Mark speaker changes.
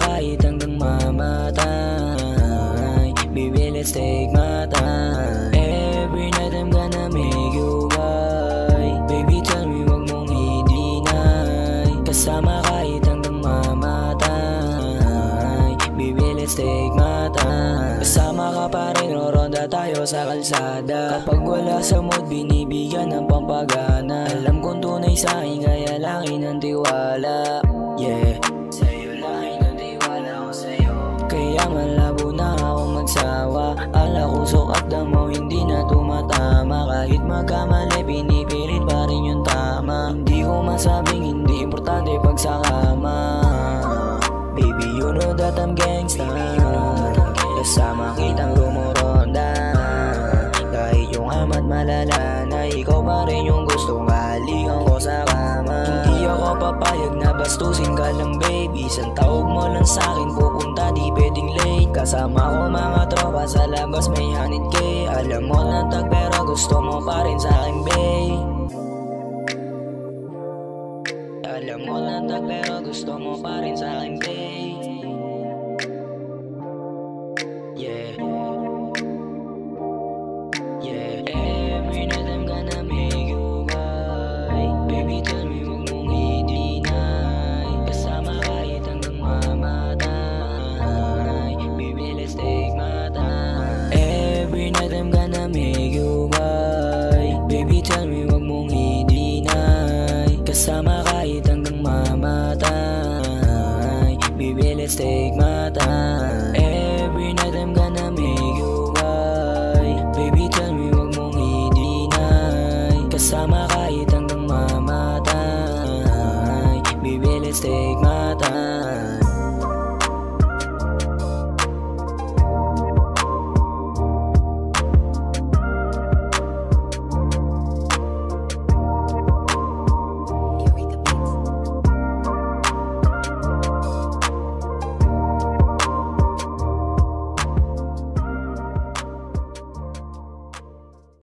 Speaker 1: kahit hanggang mamatay. Baby, let's take my time. Every night I'm gonna make you right. Baby, tell me wag mong i-deny. Kasama kahit hanggang mamatay. Baby, let's take my time. Kasama ka pa rin, roronda tayo sa kalsada. Kapag wala sa mood, binibigyan ng pampagana. Alam kong tunay sa'kin, kaya langin ng tiwala. Yeah, sa'yo langin ng tiwala ko sa'yo. Kaya malabo na ako magsawa. Ala ko sukat damo, hindi na tumatama. Kahit magkamali, pinipilit pa rin yung tama. Hindi ko masabing hindi importante pag sa kama. Baby, you know that I'm gangsta. Kasama kitang rumuronda. Kahit yung amat malala na ikaw pa rin yung gustong halikan ko sa kama. Hindi ako papayag na bastusin ka lang baby. Isang tawag mo lang sa'kin pupunta, di pwedeng late. Kasama ko mga tropa sa labas may hanit kay. Alam mo lang tag pero gusto mo pa rin sa'kin babe. Alam mo lang tag pero gusto mo pa rin sa'kin babe. Yeah, yeah. Every night I'm gonna make you right. Baby, tell me wag mong i-deny. Kasama kahit hanggang mamatay. Baby, let's take my time. Every night I'm gonna make you right. Baby, tell me wag mong i-deny. Kasama kahit hanggang mamatay. Baby, let's take my time.